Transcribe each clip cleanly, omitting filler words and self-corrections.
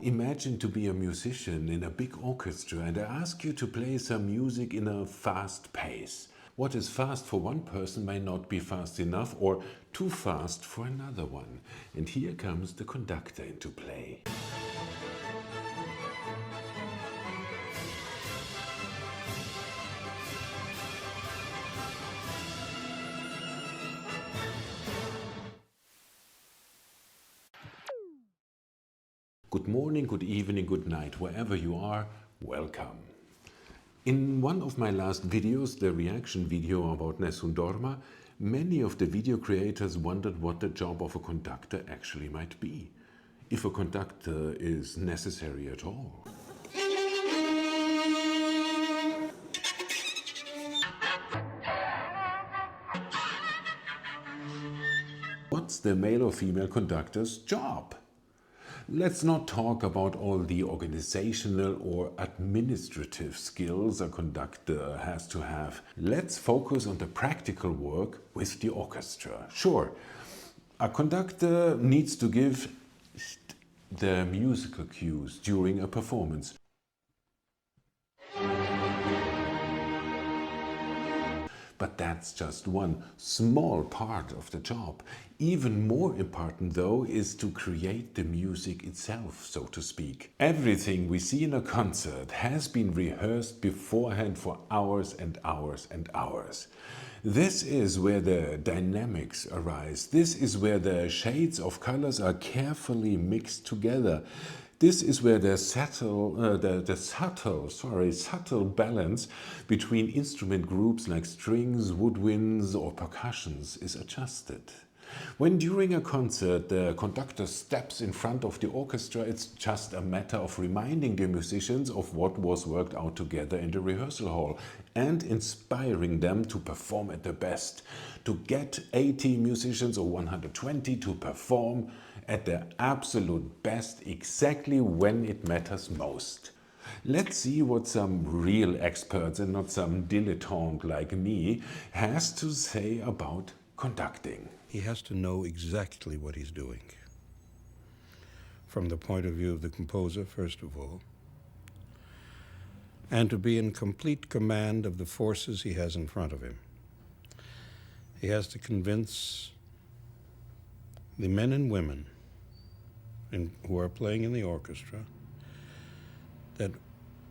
Imagine to be a musician in a big orchestra and I ask you to play some music in a fast pace. What is fast for one person may not be fast enough or too fast for another one. And here comes the conductor into play. Good morning, good evening, good night, wherever you are, welcome. In one of my last videos, the reaction video about Nessun dorma, many of the video creators wondered what the job of a conductor actually might be. If a conductor is necessary at all. What's the male or female conductor's job? Let's not talk about all the organizational or administrative skills a conductor has to have. Let's focus on the practical work with the orchestra. Sure, a conductor needs to give the musical cues during a performance. But that's just one small part of the job. Even more important, though, is to create the music itself, so to speak. Everything we see in a concert has been rehearsed beforehand for hours and hours and hours. This is where the dynamics arise. This is where the shades of colors are carefully mixed together. This is where the subtle balance between instrument groups like strings, woodwinds or percussions is adjusted. When during a concert the conductor steps in front of the orchestra, it's just a matter of reminding the musicians of what was worked out together in the rehearsal hall and inspiring them to perform at their best, to get 80 musicians or 120 to perform at their absolute best exactly when it matters most. Let's see what some real experts and not some dilettante like me has to say about conducting. He has to know exactly what he's doing. From the point of view of the composer, first of all, and to be in complete command of the forces he has in front of him. He has to convince the men and women who are playing in the orchestra that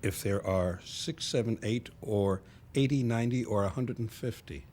if there are 6, 7, 8, or 80, 90, or 150,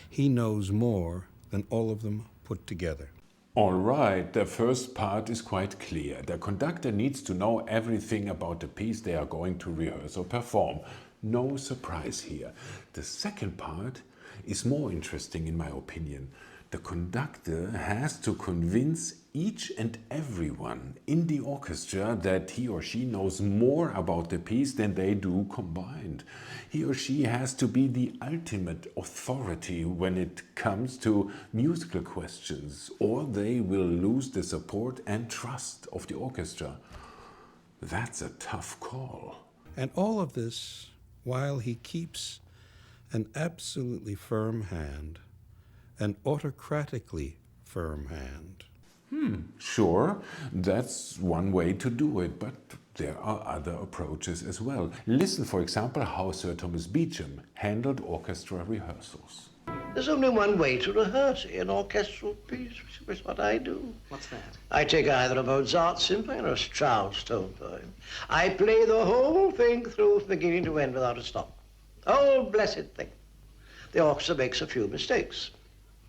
he knows more than all of them put together. All right, the first part is quite clear. The conductor needs to know everything about the piece they are going to rehearse or perform. No surprise here. The second part is more interesting in my opinion. The conductor has to convince each and everyone in the orchestra that he or she knows more about the piece than they do combined. He or she has to be the ultimate authority when it comes to musical questions, or they will lose the support and trust of the orchestra. That's a tough call. And all of this while he keeps an absolutely firm hand, an autocratically firm hand. Sure, that's one way to do it, but there are other approaches as well. Listen, for example, how Sir Thomas Beecham handled orchestra rehearsals. There's only one way to rehearse an orchestral piece, which is what I do. What's that? I take either a Mozart symphony or a Strauss tone poem. I play the whole thing through from beginning to end without a stop. The whole blessed thing. The orchestra makes a few mistakes,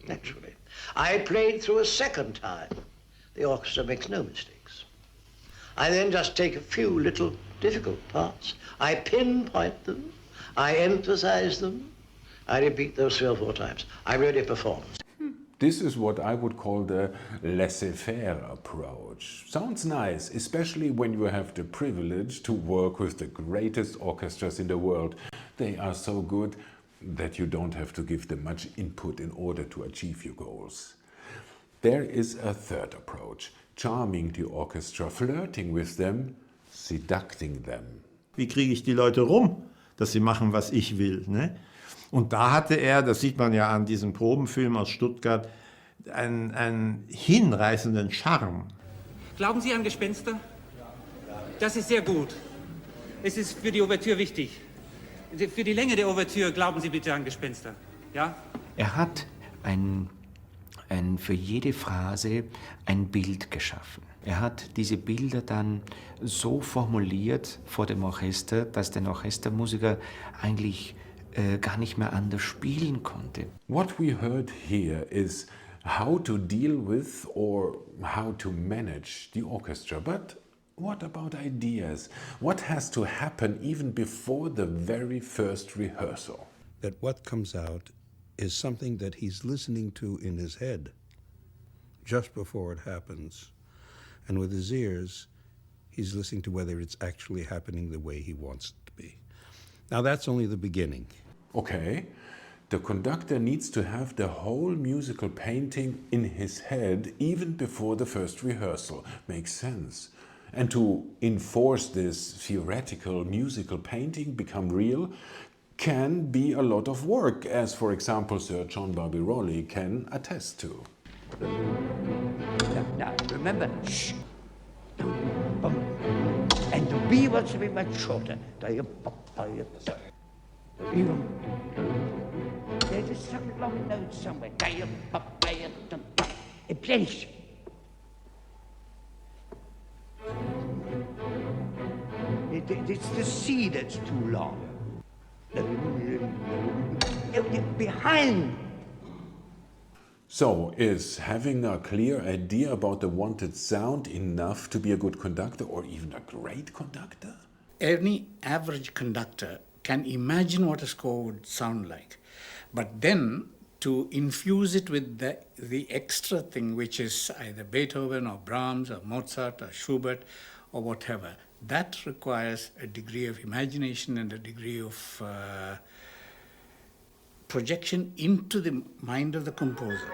naturally. I played through a second time. The orchestra makes no mistakes. I then just take a few little difficult parts. I pinpoint them. I emphasize them. I repeat those 3 or 4 times. I really perform. This is what I would call the laissez-faire approach. Sounds nice, especially when you have the privilege to work with the greatest orchestras in the world. They are so good that you don't have to give them much input in order to achieve your goals. There is a third approach, charming the orchestra, flirting with them, seducting them. Wie kriege ich die Leute rum, dass sie machen, was ich will, ne? Und da hatte er, das sieht man ja an diesem Probenfilm aus Stuttgart, einen hinreißenden Charme. Glauben Sie an Gespenster? Das ist sehr gut. Es ist für die Ouvertüre wichtig. Für die Länge der Ouvertüre glauben Sie bitte an Gespenster. Ja? Er hat für jede Phrase ein Bild geschaffen. Er hat diese Bilder dann so formuliert vor dem Orchester, dass der Orchestermusiker eigentlich gar nicht mehr anders spielen konnte. What we heard here is how to deal with or how to manage the orchestra. But what about ideas? What has to happen even before the very first rehearsal? That what comes out is something that he's listening to in his head just before it happens. And with his ears, he's listening to whether it's actually happening the way he wants it to be. Now, that's only the beginning. Okay, the conductor needs to have the whole musical painting in his head even before the first rehearsal. Makes sense. And to enforce this theoretical musical painting become real can be a lot of work, as for example Sir John Barbirolli can attest to. Now, remember, shh. And the B wants to be much shorter. There's some long note somewhere. A place. It's the C that's too long. Behind. So, is having a clear idea about the wanted sound enough to be a good conductor or even a great conductor? Any average conductor can imagine what a score would sound like, but then to infuse it with the extra thing, which is either Beethoven or Brahms or Mozart or Schubert or whatever, that requires a degree of imagination and a degree of projection into the mind of the composer.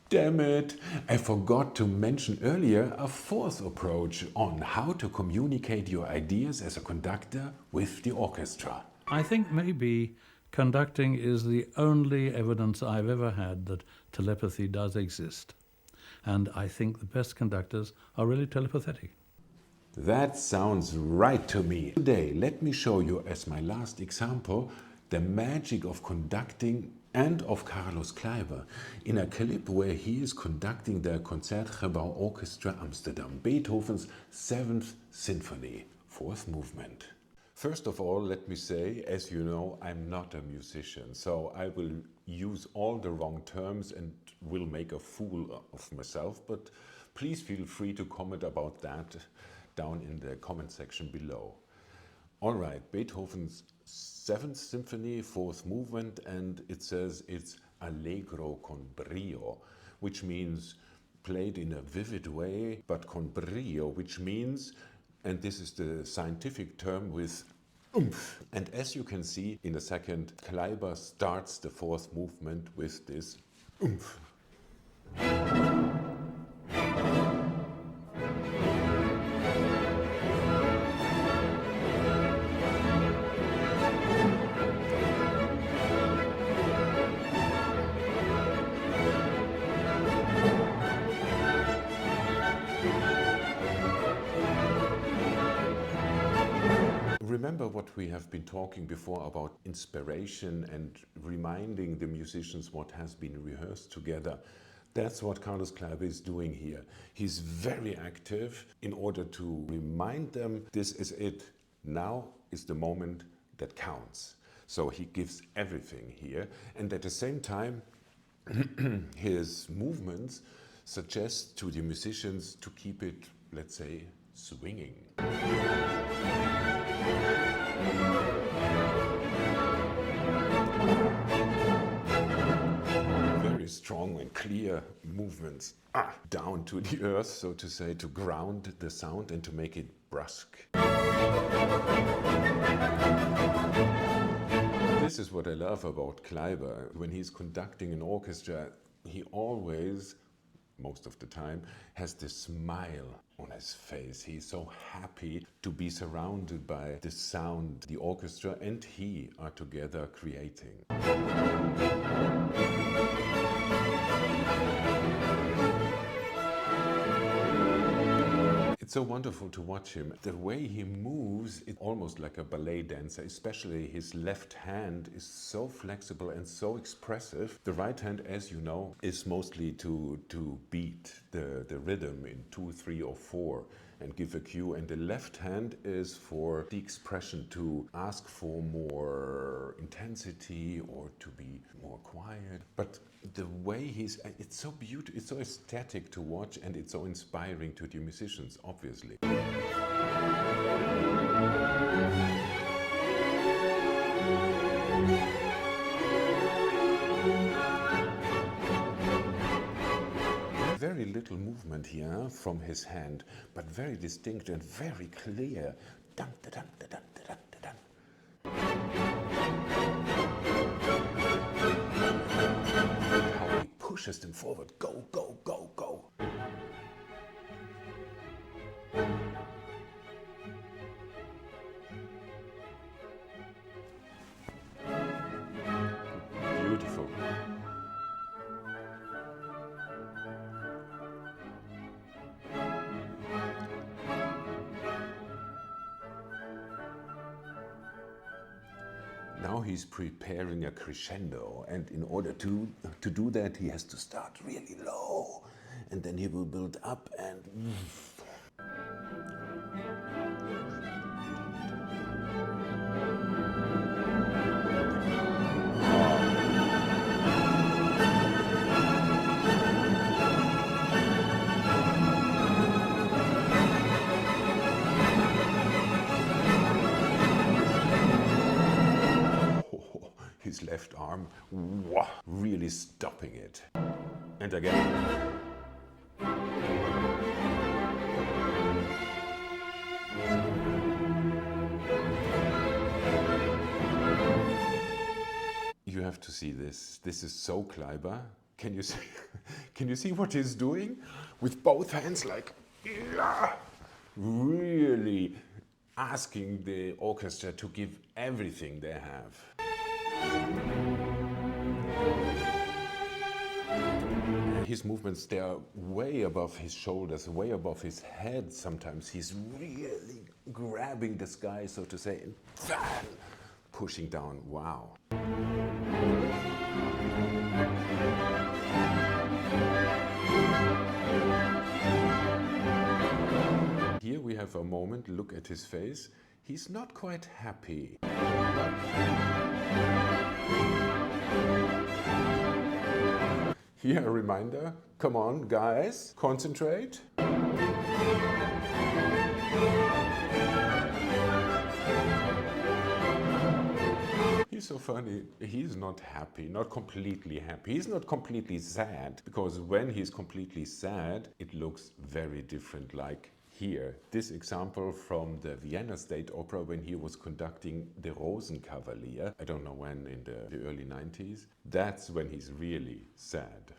Damn it! I forgot to mention earlier a fourth approach on how to communicate your ideas as a conductor with the orchestra. I think maybe conducting is the only evidence I've ever had that telepathy does exist. And I think the best conductors are really telepathetic. That sounds right to me. Today, let me show you as my last example the magic of conducting and of Carlos Kleiber in a clip where he is conducting the Concertgebouw Orchestra Amsterdam, Beethoven's 7th Symphony, 4th movement. First of all, let me say, as you know, I'm not a musician, so I will use all the wrong terms and will make a fool of myself, but please feel free to comment about that down in the comment section below. All right, Beethoven's 7th Symphony, 4th movement, and it says it's allegro con brio, which means played in a vivid way, but con brio, which means, and this is the scientific term, with oomph. And as you can see in a second, Kleiber starts the 4th movement with this oomph. Remember what we have been talking before about inspiration and reminding the musicians what has been rehearsed together. That's what Carlos Kleiber is doing here. He's very active in order to remind them this is it. Now is the moment that counts. So he gives everything here, and at the same time his movements suggest to the musicians to keep it, let's say, swinging. Very strong and clear movements down to the earth, so to say, to ground the sound and to make it brusque. This is what I love about Kleiber. When he's conducting an orchestra, he always, most of the time, has this smile on his face. He's so happy to be surrounded by the sound. The orchestra and he are together creating. It's It's so wonderful to watch him. The way he moves, it's almost like a ballet dancer, especially his left hand is so flexible and so expressive. The right hand, as you know, is mostly to beat the rhythm in 2, 3 or 4 and give a cue, and the left hand is for the expression, to ask for more intensity or to be more quiet. But the way it's so beautiful, it's so aesthetic to watch, and it's so inspiring to the musicians, obviously. Very little movement here from his hand, but very distinct and very clear. Dun, da, dun, da, dun, da, dun, da, dun. How he pushes them forward. Go, go, go, go. Beautiful. Now he's preparing a crescendo, and in order to do that, he has to start really low, and then he will build up and... His left arm, really stopping it. And again. You have to see this. This is so Kleiber. Can you see? Can you see what he's doing with both hands, like really asking the orchestra to give everything they have. His movements, they are way above his shoulders, way above his head sometimes. He's really grabbing the sky, so to say, and pushing down. Wow. Here we have a moment, look at his face. He's not quite happy. Here a reminder, come on guys, concentrate. He's so funny, he's not happy, not completely happy. He's not completely sad, because when he's completely sad, it looks very different, like here. This example from the Vienna State Opera when he was conducting the Rosenkavalier, I don't know when, in the early 90s. That's when he's really sad.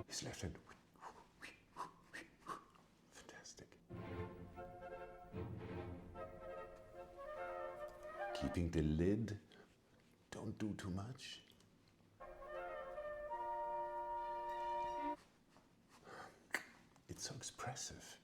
His left hand. Fantastic. Keeping the lid. Don't do too much. It's so expressive.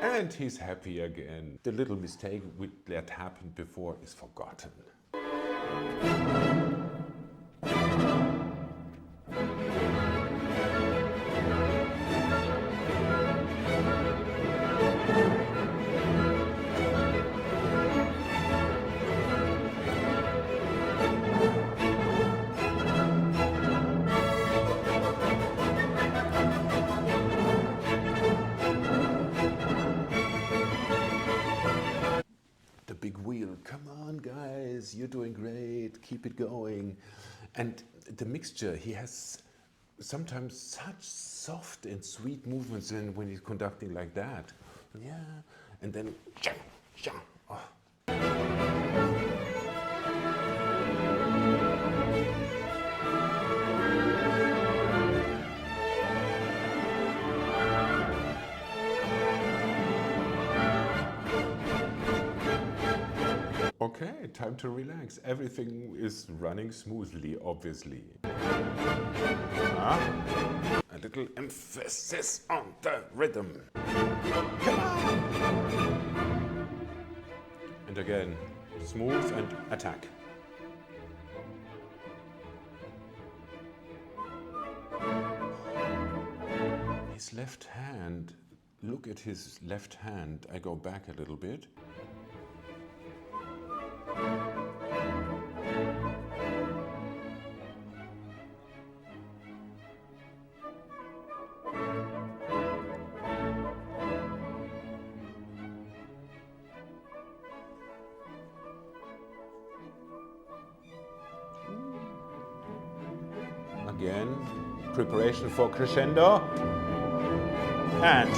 And he's happy again. The little mistake that happened before is forgotten. Big wheel, come on guys, you're doing great, keep it going. And the mixture, he has sometimes such soft and sweet movements when he's conducting like that. Yeah, and then oh. Okay, time to relax. Everything is running smoothly, obviously. A little emphasis on the rhythm. Come on! And again, smooth and attack. His left hand, look at his left hand. I go back a little bit. Again, preparation for crescendo. And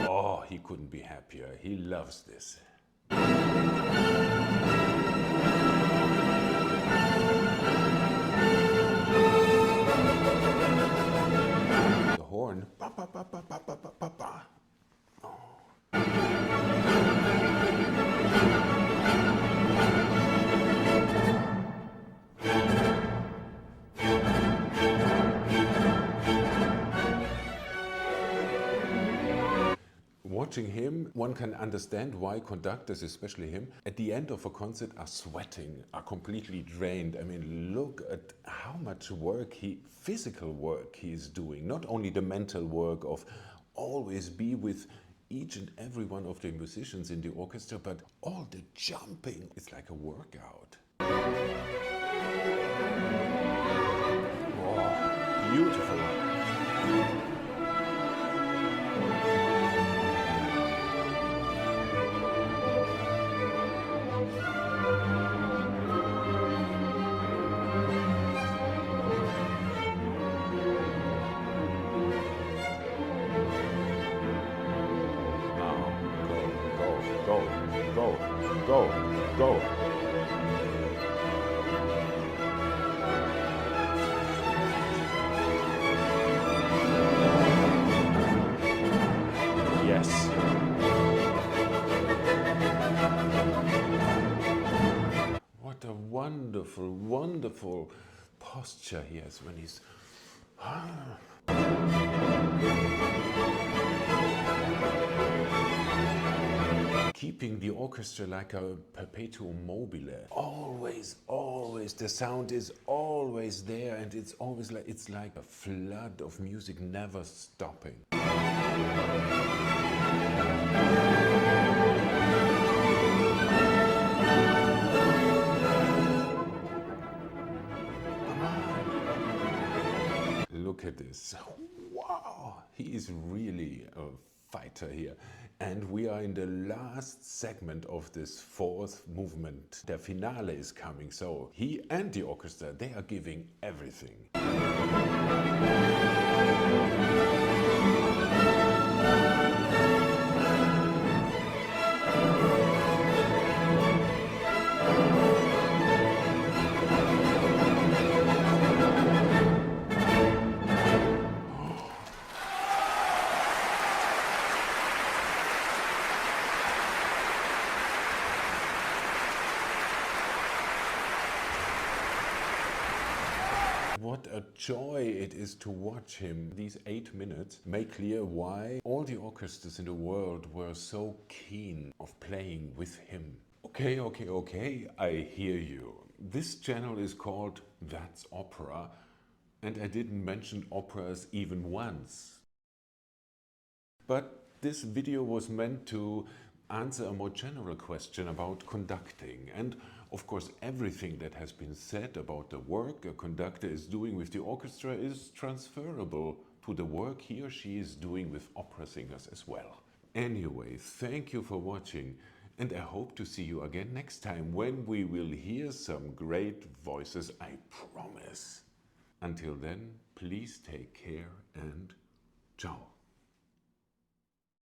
oh, he couldn't be happier. He loves this. The horn. Ba, ba, ba, ba, ba, ba, ba, ba. Watching him, one can understand why conductors, especially him, at the end of a concert are sweating, are completely drained. I mean, look at how much work physical work he is doing. Not only the mental work of always be with each and every one of the musicians in the orchestra, but all the jumping. It's like a workout. Oh, beautiful. Go. Yes. What a wonderful, wonderful posture he has when he's... Keeping the orchestra like a perpetuum mobile. Always, always, the sound is always there, and it's always like, it's like a flood of music never stopping. Look at this. Wow, he is really a fighter here. And we are in the last segment of this fourth movement. The finale is coming, so he and the orchestra, they are giving everything. What a joy it is to watch him. These 8 minutes make clear why all the orchestras in the world were so keen of playing with him. Okay, I hear you. This channel is called That's Opera, and I didn't mention operas even once. But this video was meant to answer a more general question about conducting, and of course everything that has been said about the work a conductor is doing with the orchestra is transferable to the work he or she is doing with opera singers as well. Anyway, thank you for watching, and I hope to see you again next time when we will hear some great voices, I promise. Until then, please take care and ciao.